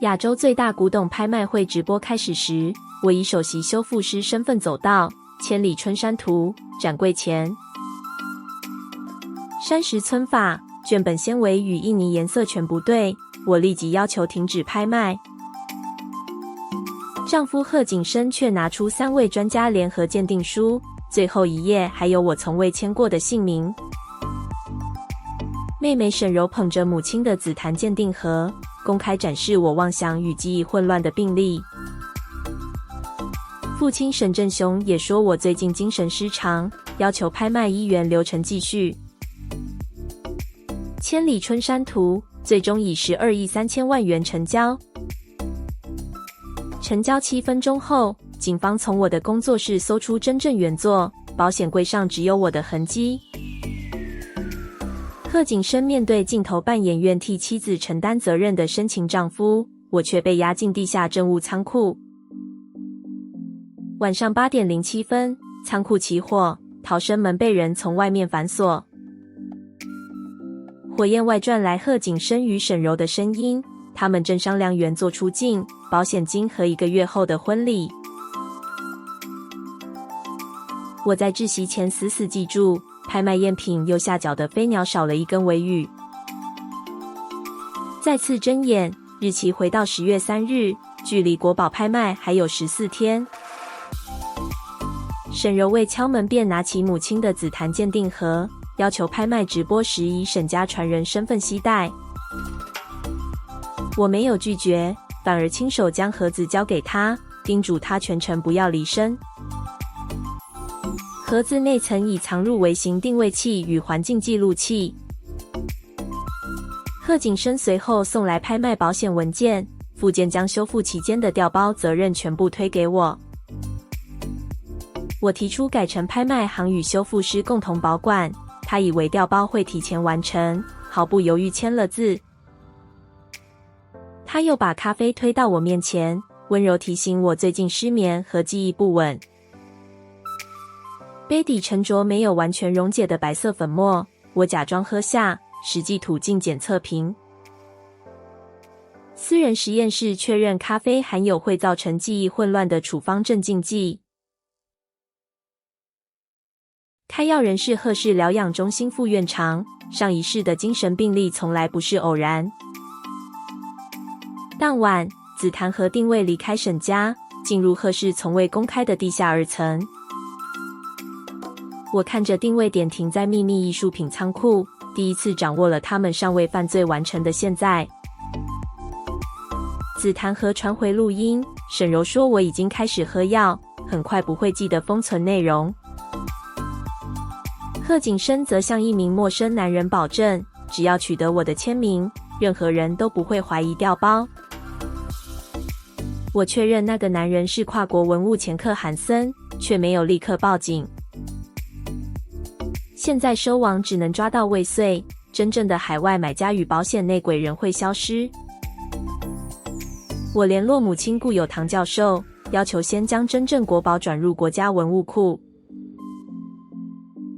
亞洲最大古董拍賣會直播開始時，我以首席修復師身份走到千里春山圖展櫃前。山石皴法，卷本纖維與印泥顏色全不對，我立即要求停止拍賣。丈夫賀景生卻拿出3位專家聯合鑑定書，最後一頁還有我從未簽過的姓名。妹妹沈柔捧着母親的紫檀鑑定盒，公開展示我妄想與記憶混亂的病歷。父親沈振雄也說我最近精神失常，要求拍賣依原流程繼續。千里春山圖最終以12億3000萬元成交。成交7分鐘後，警方從我的工作室搜出真正原作，保險櫃上只有我的痕跡。賀景生面對鏡頭扮演願替妻子承擔責任的深情丈夫，我卻被押進地下證物倉庫。晚上8點07分，倉庫起火，逃生門被人從外面反鎖。火焰外傳來賀景生與沈柔的聲音，他們正商量原作出境、保險金和1個月後的婚禮。我在窒息前死死記住，拍賣贗品右下角的飛鳥少了一根尾羽。再次睜眼，日期回到10月3日，距離國寶拍賣還有14天。沈柔未敲門便拿起母親的紫檀鑑定盒，要求拍賣直播時以沈家傳人身份攜帶。我沒有拒絕，反而親手將盒子交給他，叮囑他全程不要離身。盒子內層已藏入微型定位器與環境記錄器。賀景生隨後送來拍賣保險文件，附件將修復期間的調包責任全部推給我。我提出改成拍賣行與修復師共同保管，他以為調包會提前完成，毫不猶豫簽了字。他又把咖啡推到我面前，溫柔提醒我最近失眠和記憶不穩。杯底沉着沒有完全溶解的白色粉末，我假裝喝下，實際吐進檢測瓶。私人實驗室確認咖啡含有會造成記憶混亂的處方鎮靜劑。開藥人是賀氏療養中心副院長，上一世的精神病例從來不是偶然。當晚，紫檀盒定位離開沈家，進入賀氏從未公開的地下2層。我看着定位點停在秘密藝術品倉庫，第一次掌握了他們尚未犯罪完成的現在。紫檀盒傳回錄音，沈柔說我已經開始喝藥，很快不會記得封存內容。賀景生則向一名陌生男人保證，只要取得我的簽名，任何人都不會懷疑調包。我確認那個男人是跨國文物掮客韓森，卻沒有立刻報警。現在收網只能抓到未遂，真正的海外買家與保險內鬼仍會消失。我聯絡母親故友唐教授，要求先將真正國寶轉入國家文物庫。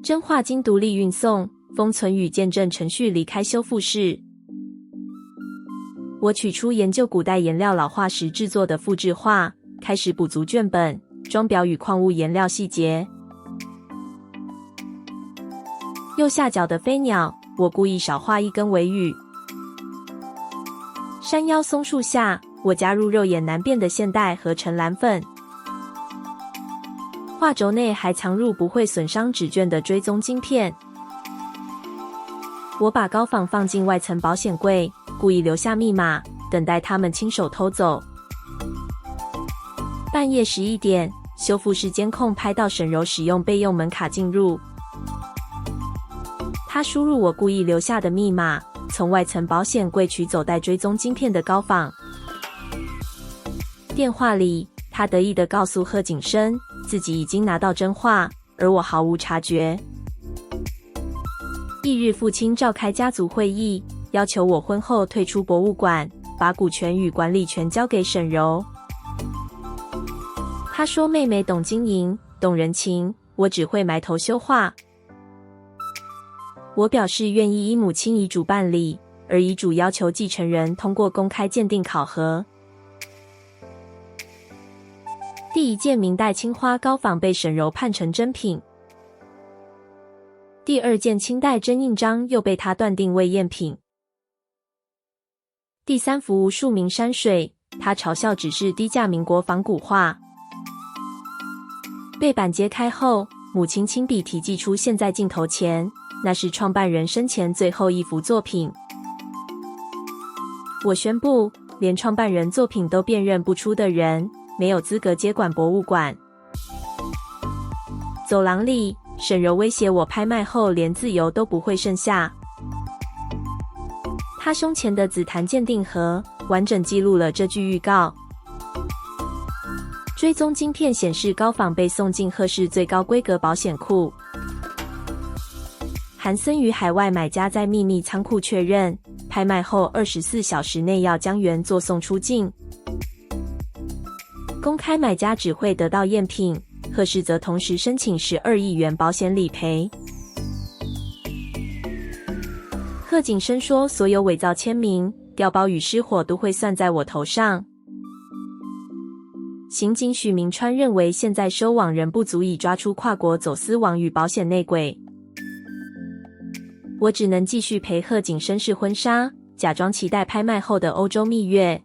真畫經獨立運送、封存與見證程序離開修復室。我取出研究古代顏料老化時製作的複製畫，開始補足卷本、裝裱與礦物顏料細節。右下角的飛鳥，我故意少畫1根尾羽。山腰松樹下，我加入肉眼難辨的現代和橙藍粉。畫軸內還藏入不會損傷紙卷的追蹤晶片。我把高仿放進外層保險櫃，故意留下密碼，等待他們親手偷走。半夜11點，修復室監控拍到沈柔使用備用門卡進入。他輸入我故意留下的密碼，從外層保險櫃取走帶追蹤晶片的高仿。電話裡，他得意地告訴賀景生，自己已經拿到真畫，而我毫無察覺。翌日，父親召開家族會議，要求我婚後退出博物館，把股權與管理權交給沈柔。他說妹妹懂經營，懂人情，我只會埋頭修畫。我表示願意依母親遺囑辦理，而遺囑要求繼承人通過公開鑑定考核。第一件明代青花高仿被沈柔判成真品，第二件清代真印章又被他斷定為贗品。第三幅無數名山水，他嘲笑只是低價民國仿古畫。背板揭開後，母親親筆題記出現在鏡頭前，那是創辦人生前最後一幅作品。我宣布，連創辦人作品都辨認不出的人，沒有資格接管博物館。走廊裡，沈柔威脅我拍賣後連自由都不會剩下。他胸前的紫檀鑑定盒完整記錄了這句預告。追蹤晶片顯示高仿被送進賀氏最高規格保險庫。韓森與海外買家在秘密倉庫確認，拍賣後24小時內要將原作送出境。公開買家只會得到贗品，賀氏則同時申請12億元保險理賠。賀景生說，所有偽造簽名、調包與失火都會算在我頭上。刑警許明川認為，現在收網仍不足以抓出跨國走私網與保險內鬼。我只能繼續陪賀景生試婚紗，假裝期待拍賣後的歐洲蜜月。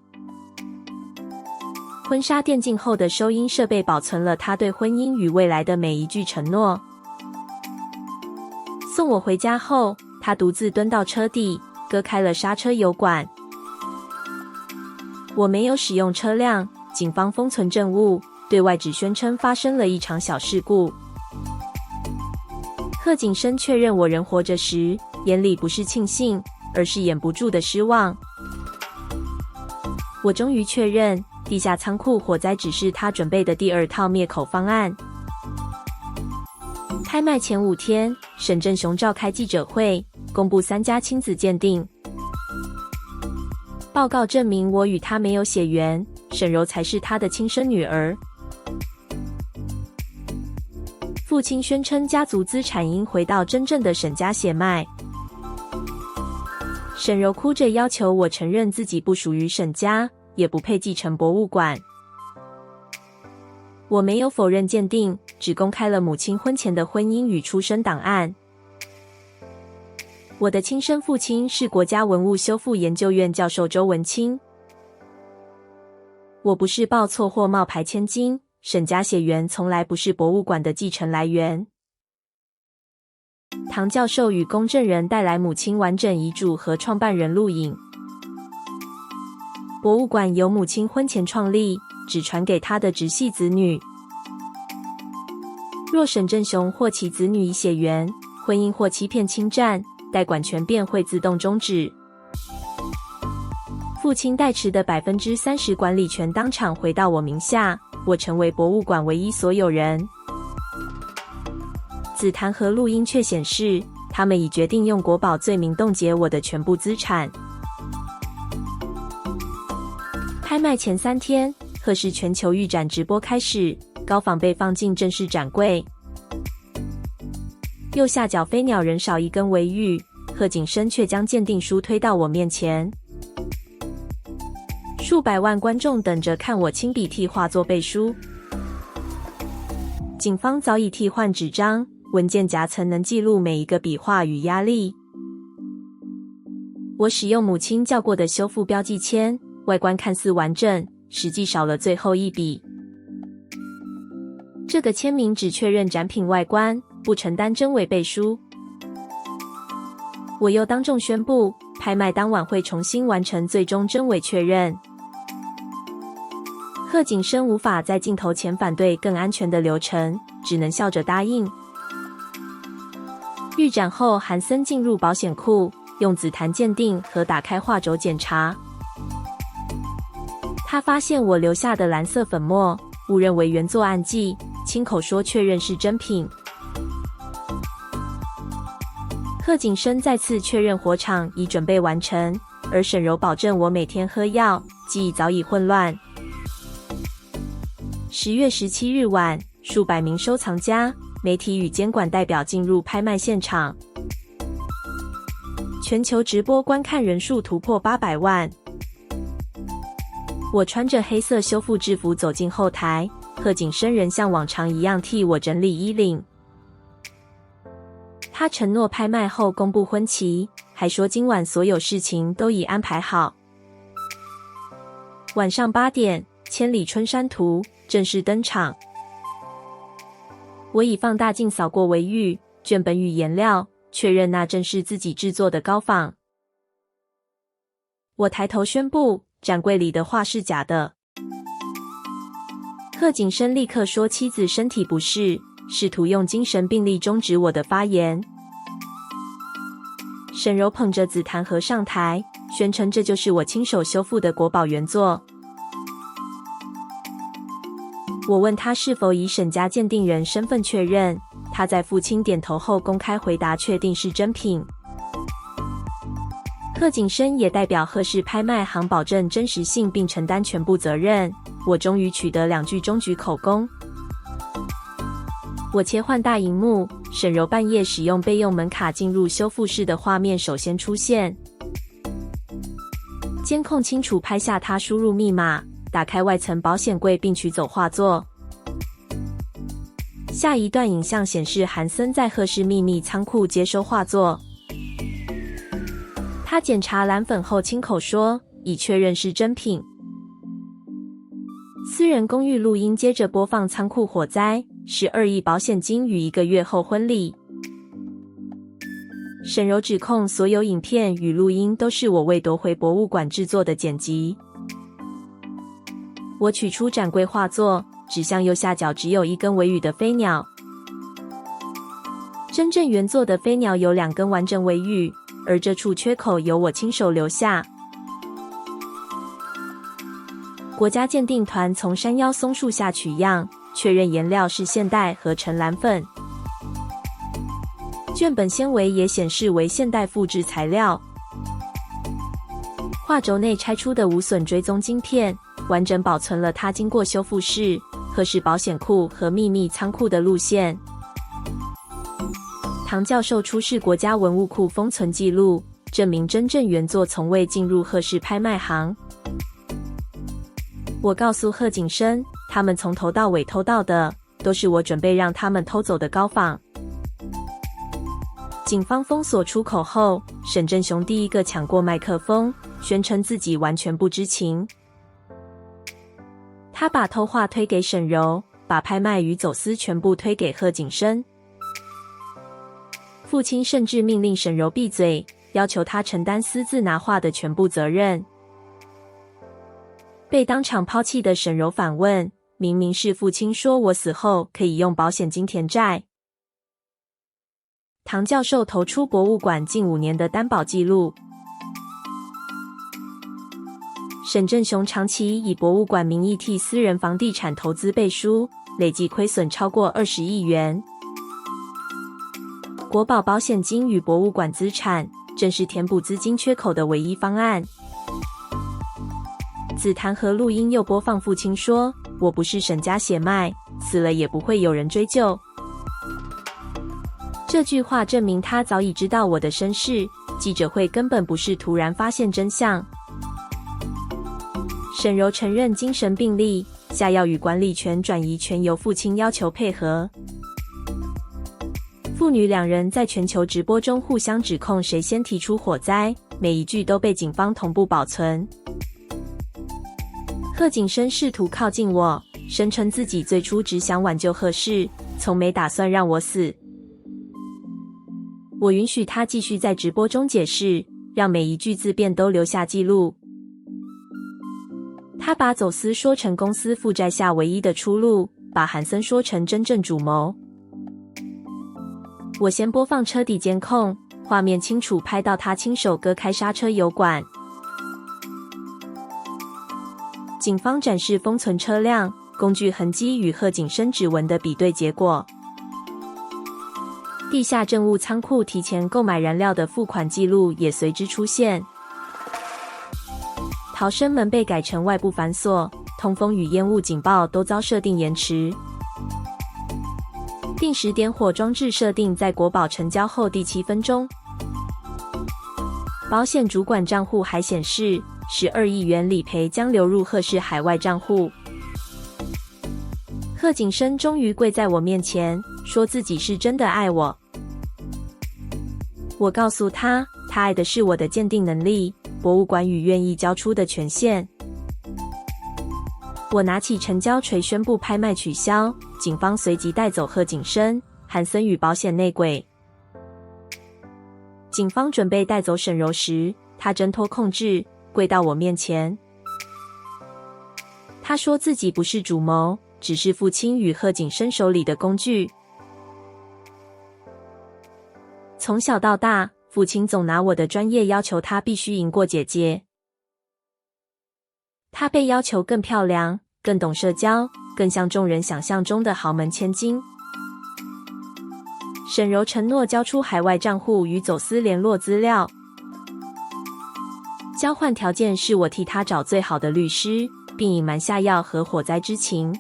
婚紗電競後的收音設備保存了他對婚姻與未來的每一句承諾。送我回家後，他獨自蹲到車底，割開了剎車油管。我沒有使用車輛，警方封存證物，對外只宣稱發生了一場小事故。賀景生確認我人活着時，眼裡不是慶幸，而是掩不住的失望。我終於確認，地下倉庫火災只是他準備的第二套滅口方案。拍賣前5天，沈正雄召開記者會，公布3家親子鑑定報告，證明我與他沒有血緣，沈柔才是他的親生女兒。父親宣稱家族資產應回到真正的沈家血脈。沈柔哭着要求我承認自己不屬於沈家，也不配繼承博物館。我沒有否認鑑定，只公開了母親婚前的婚姻與出生檔案。我的親生父親是國家文物修復研究院教授周文清。我不是報錯或冒牌千金，沈家血緣從來不是博物館的繼承來源。唐教授與公證人帶來母親完整遺囑和創辦人錄影。博物館由母親婚前創立，只傳給她的直系子女。若沈正雄或其子女以血緣、婚姻或欺騙侵占，代管權便會自動終止。父親代持的30%管理權當場回到我名下，我成為博物館唯一所有人。紫檀和錄音卻顯示，他們已決定用國寶罪名凍結我的全部資產。拍賣前3天，賀氏全球預展直播開始，高仿被放進正式展櫃。右下角飛鳥人少一根尾羽，賀景生卻將鑑定書推到我面前。數百萬觀眾等着看我親筆替畫作背書。警方早已替換紙張，文件夾層能記錄每一個筆畫與壓力。我使用母親叫過的修復標記籤，外觀看似完整，實際少了最後一筆。這個簽名只確認展品外觀，不承擔真偽背書。我又當眾宣布，拍賣當晚會重新完成最終真偽確認。賀景生無法在鏡頭前反對更安全的流程，只能笑着答應。預展後，韓森進入保險庫，用紫檀鑑定和打開畫軸檢查。他發現我留下的藍色粉末，誤認為原作案記，親口說確認是真品。賀景生再次確認火場已準備完成，而沈柔保證我每天喝藥，記憶早已混亂。10月17日晚，數百名收藏家、媒體與監管代表進入拍賣現場。全球直播觀看人數突破800萬。我穿着黑色修復制服走進後台，賀景生仍像往常一樣替我整理衣領。他承諾拍賣後公布婚期，還說今晚所有事情都已安排好。晚上8點，《千里春山圖》正式登場。我以放大鏡掃過維玉、卷本與顏料，確認那正是自己制作的高仿。我抬頭宣布，展櫃裡的畫是假的。賀景生立刻說妻子身體不適，試圖用精神病歷終止我的發言。沈柔捧着紫檀盒上台，宣稱這就是我親手修復的國寶原作。我問他是否以沈家鑑定人身份確認，他在父親點頭後公開回答確定是真品。賀景生也代表賀氏拍賣行保證真實性並承擔全部責任。我終於取得2句中舉口供。我切換大螢幕，沈柔半夜使用備用門卡進入修復室的畫面首先出現。監控清楚拍下他輸入密碼，打開外層保險櫃並取走畫作。下一段影像顯示韓森在賀氏秘密倉庫接收畫作。他檢查藍粉後親口說，已確認是真品。私人公寓錄音接着播放倉庫火災、12億保險金與1個月後婚禮。沈柔指控所有影片與錄音都是我為奪回博物館制作的剪輯。我取出展櫃畫作，指向右下角只有一根尾羽的飛鳥。真正原作的飛鳥有2根完整尾羽，而這處缺口由我親手留下。國家鑑定團從山腰松樹下取樣，確認顏料是現代合成藍粉。卷本纖維也顯示為現代複製材料。畫軸內拆出的無損追蹤晶片，完整保存了它經過修復室、賀氏保險庫和秘密倉庫的路線。唐教授出示國家文物庫封存記錄，證明真正原作從未進入賀氏拍賣行。我告訴賀景生，他們從頭到尾偷到的，都是我準備讓他們偷走的高仿。警方封鎖出口後，沈正雄第一個搶過麥克風，宣稱自己完全不知情。他把偷畫推給沈柔，把拍賣與走私全部推給賀景生。父親甚至命令沈柔閉嘴，要求他承擔私自拿畫的全部責任。被當場拋棄的沈柔反問：明明是父親說我死後可以用保險金填債。唐教授投出博物館近5年的擔保記錄。沈正雄長期以博物館名義替私人房地產投資背書，累計虧損超過20億元。國寶保險金與博物館資產，正是填補資金缺口的唯一方案。紫檀和錄音又播放父親說：“我不是沈家血脈，死了也不會有人追究。”這句話證明他早已知道我的身世，記者會根本不是突然發現真相。沈柔承認精神病歷，下藥與管理權轉移權由父親要求配合。父女2人在全球直播中互相指控誰先提出火災，每一句都被警方同步保存。賀景生試圖靠近我，聲稱自己最初只想挽救賀氏，從沒打算讓我死。我允許他繼續在直播中解釋，讓每一句自辯都留下記錄。他把走私說成公司負債下唯一的出路，把韓森說成真正主謀。我先播放車底監控，畫面清楚拍到他親手割開剎車油管。警方展示封存車輛、工具痕跡與賀景生指紋的比對結果。地下證物倉庫提前購買燃料的付款記錄也隨之出現。逃生門被改成外部反鎖，通風與煙霧警報都遭設定延遲。定時點火裝置設定在國寶成交後第7分鐘。保險主管賬戶還顯示12億元理賠將流入賀氏海外賬戶。賀景生終於跪在我面前，說自己是真的愛我。我告訴他，他愛的是我的鑑定能力、博物館與願意交出的權限。我拿起成交錘宣布拍賣取消，警方隨即帶走賀景生、韓森與保險內鬼。警方準備帶走沈柔時，他掙脫控制，跪到我面前。他說自己不是主謀，只是父親與賀景生手裡的工具。從小到大，父親總拿我的專業要求他必須贏過姐姐。他被要求更漂亮、更懂社交、更像眾人想象中的豪門千金。沈柔承諾交出海外賬戶與走私聯絡資料，交換條件是我替他找最好的律師，並隱瞞下藥和火災之情。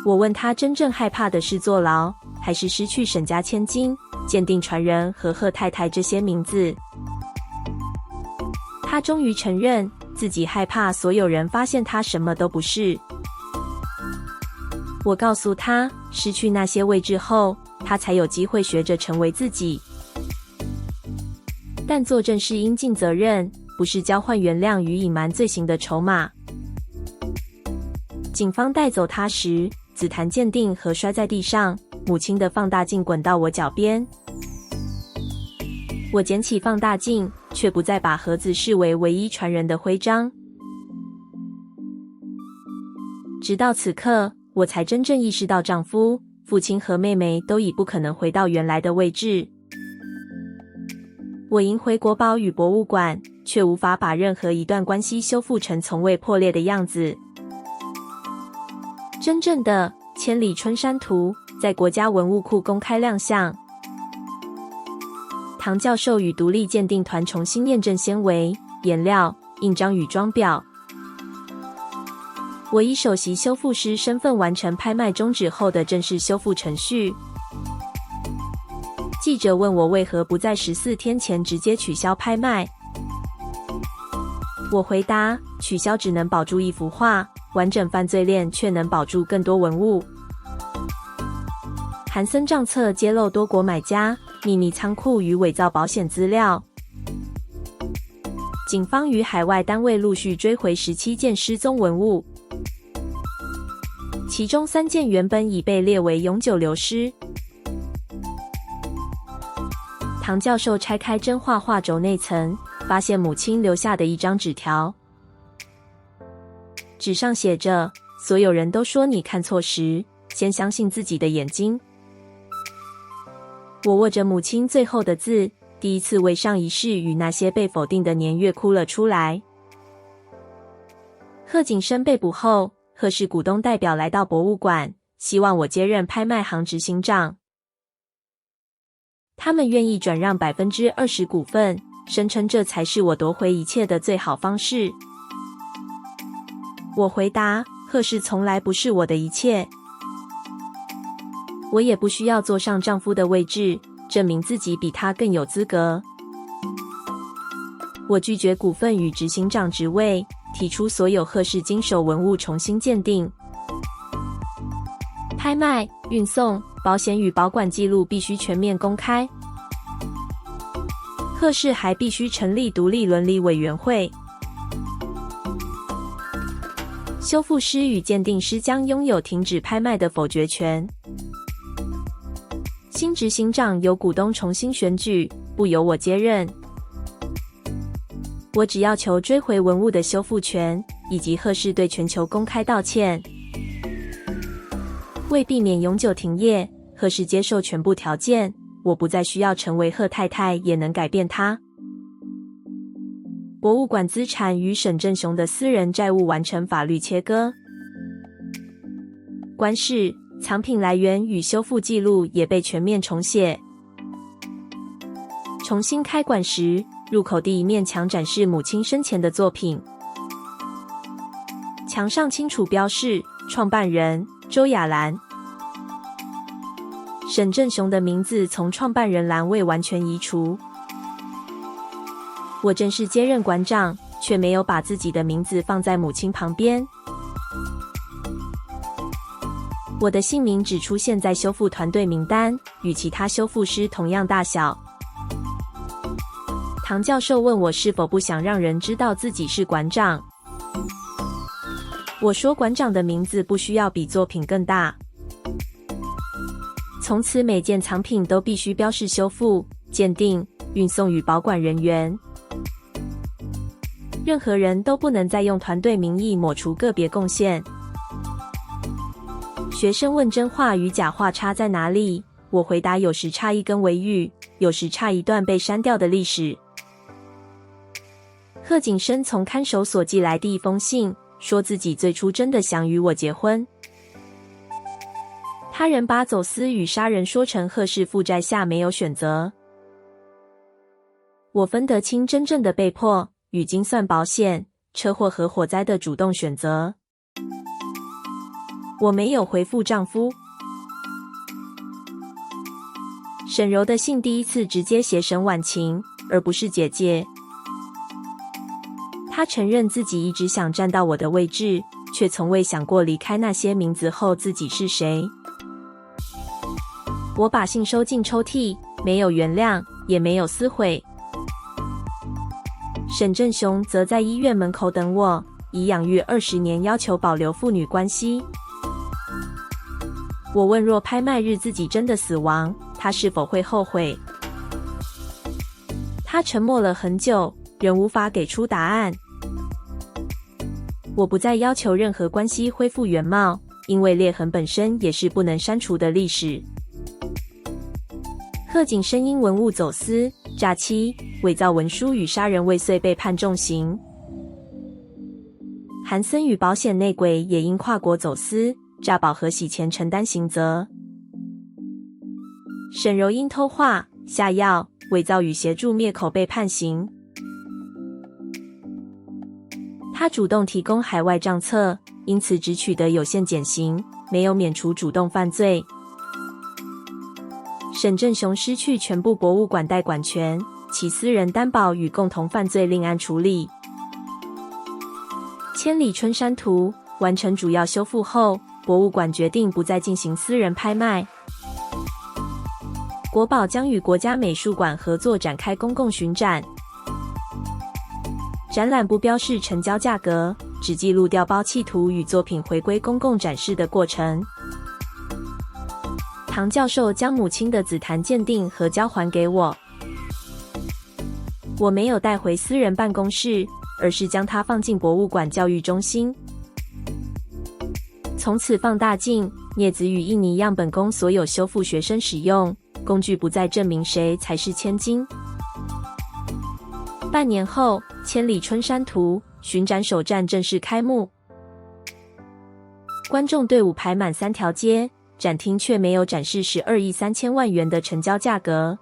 我問他真正害怕的是坐牢，還是失去沈家千金、鑑定傳人和賀太太這些名字。他終於承認自己害怕所有人發現他什麼都不是。我告訴他，失去那些位置後，他才有機會學着成為自己。但作證是應盡責任，不是交換原諒與隱瞞罪行的籌碼。警方帶走他時，紫檀鑑定盒摔在地上，母親的放大鏡滾到我腳邊。我撿起放大鏡，卻不再把盒子視為唯一傳人的徽章。直到此刻，我才真正意識到丈夫、父親和妹妹都已不可能回到原來的位置。我贏回國寶與博物館，卻無法把任何一段關係修復成從未破裂的樣子。真正的千里春山圖在國家文物庫公開亮相。唐教授與獨立鑑定團重新驗證纖維、顏料、印章與裝裱。我以首席修復師身份完成拍賣終止後的正式修復程序。記者問我為何不在14天前直接取消拍賣。我回答，取消只能保住一幅畫，完整犯罪鏈卻能保住更多文物。韓森賬冊揭露多國買家、秘密倉庫與偽造保險資料。警方於海外單位陸續追回17件失蹤文物，其中3件原本已被列為永久流失。唐教授拆開真畫畫軸內層，發現母親留下的一張紙條。紙上寫着：所有人都說你看錯時，先相信自己的眼睛。我握着母親最後的字，第一次為上一世與那些被否定的年月哭了出來。賀景生被捕後，賀氏股東代表來到博物館，希望我接任拍賣行執行長。他們願意轉讓20%股份，聲稱這才是我奪回一切的最好方式。我回答，賀氏從來不是我的一切。我也不需要坐上丈夫的位置，證明自己比他更有資格。我拒絕股份與執行長職位，提出所有賀氏經手文物重新鑑定。拍賣、運送、保險與保管記錄必須全面公開。賀氏還必須成立獨立倫理委員會。修復師與鑑定師將擁有停止拍賣的否決權。新執行長由股東重新選舉，不由我接任。我只要求追回文物的修復權，以及賀氏對全球公開道歉。為避免永久停業，賀氏接受全部條件，我不再需要成為賀太太，也能改變她。博物館資產與沈正雄的私人債務完成法律切割。官事、藏品來源與修復記錄也被全面重寫。重新開館時，入口第一面牆展示母親生前的作品，牆上清楚標示創辦人周雅蘭。沈正雄的名字從創辦人欄位完全移除。我正式接任館長，卻沒有把自己的名字放在母親旁邊。我的姓名只出現在修復團隊名單，與其他修復師同樣大小。唐教授問我是否不想讓人知道自己是館長。我說館長的名字不需要比作品更大。從此每件藏品都必須標示修復、鑑定、運送與保管人員。任何人都不能再用團隊名義抹除個別貢獻。學生問真話與假話差在哪裡？我回答：有時差一根尾語，有時差一段被刪掉的歷史。賀景生從看守所寄來第一封信，說自己最初真的想與我結婚。他人把走私與殺人說成賀氏負債下沒有選擇。我分得清真正的被迫與精算保險、車禍和火災的主動選擇。我沒有回復丈夫。沈柔的信第一次直接寫沈婉晴，而不是姐姐。她承認自己一直想站到我的位置，卻從未想過離開那些名字後自己是誰。我把信收進抽屜，沒有原諒，也沒有撕毀。沈正雄則在醫院門口等我，以養育20年要求保留父女關係。我問，若拍賣日自己真的死亡，他是否會後悔？他沉默了很久，仍無法給出答案。我不再要求任何關係恢復原貌，因為裂痕本身也是不能刪除的歷史。賀景生因文物走私、詐欺、偽造文書與殺人未遂被判重刑。韓森與保險內鬼也因跨國走私、詐保和洗錢承擔刑責。沈柔因偷畫、下藥、偽造與協助滅口被判刑。他主動提供海外賬冊，因此只取得有限減刑，沒有免除主動犯罪。沈正雄失去全部博物館代管權，其私人擔保與共同犯罪另案處理。千里春山圖完成主要修復後，博物館決定不再進行私人拍賣。國寶將與國家美術館合作展開公共巡展。展覽不標示成交價格，只記錄調包企圖與作品回歸公共展示的過程。唐教授將母親的紫檀鑑定盒交還給我，我沒有帶回私人辦公室，而是將它放進博物館教育中心。從此放大鏡、鑷子與印泥樣本供所有修復學生使用，工具不再證明誰才是千金。半年後，千里春山圖巡展首站正式開幕，觀眾隊伍排滿3條街。展廳卻沒有展示12億3千萬元的成交價格。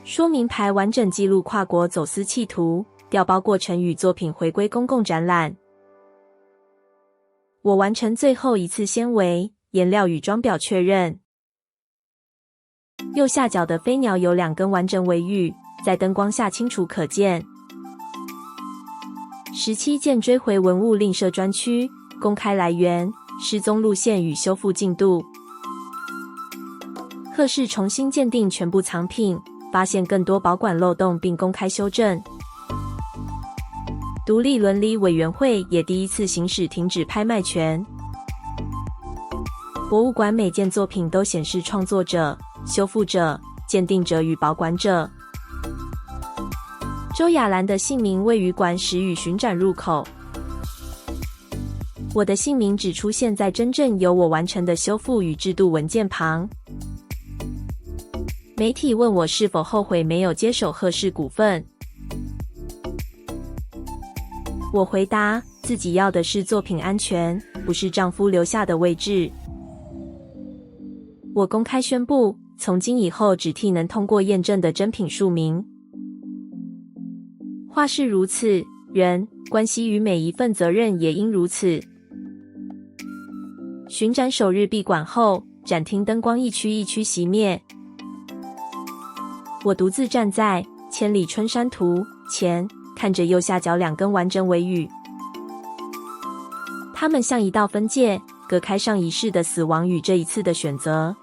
說明牌完整記錄跨國走私企圖、調包過程與作品回歸公共展覽。我完成最後一次纖維、顏料與裝裱確認。右下角的飛鳥有2根完整尾羽，在燈光下清楚可見。17件追回文物另設專區，公開來源、失蹤路線與修復進度。賀氏重新鑑定全部藏品，發現更多保管漏洞並公開修正。獨立倫理委員會也第一次行使停止拍賣權。博物館每件作品都顯示創作者、修復者、鑑定者與保管者。周雅蘭的姓名位於館史與巡展入口。我的姓名只出現在真正由我完成的修復與制度文件旁。媒體問我是否後悔沒有接手賀氏股份，我回答自己要的是作品安全，不是丈夫留下的位置。我公開宣布，從今以後只替能通過驗證的真品署名。話是如此，人關係與每一份責任也應如此。巡展首日閉館後，展廳燈光一區一區熄滅。我獨自站在《千里春山圖》前，看着右下角2根完整尾羽，它們像一道分界，隔開上一世的死亡與這一次的選擇。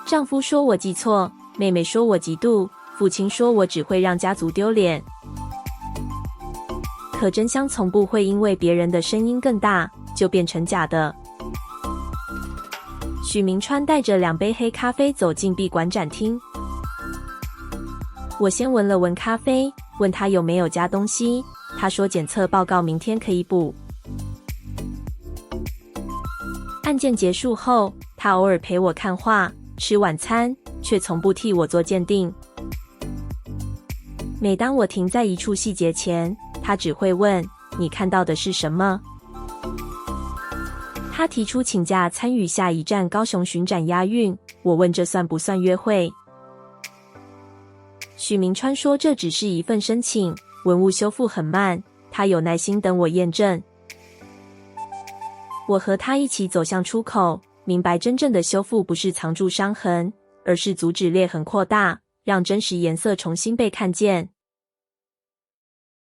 丈夫說我記錯，妹妹說我嫉妒，父親說我只會讓家族丟臉。可真相從不會因為別人的聲音更大，就變成假的。許銘川帶着2杯黑咖啡走進閉館展廳。我先聞了聞咖啡，問他有沒有加東西。他說檢測報告明天可以補。案件結束後，他偶爾陪我看畫、吃晚餐，卻從不替我做鑑定。每當我停在一處細節前，他只會問：“你看到的是什麼？”他提出請假參與下一站高雄巡展押韻，我問這算不算約會？許銘川說這只是一份申請，文物修復很慢，他有耐心等我驗證。我和他一起走向出口，明白真正的修復不是藏住傷痕，而是阻止裂痕擴大，讓真實顏色重新被看見。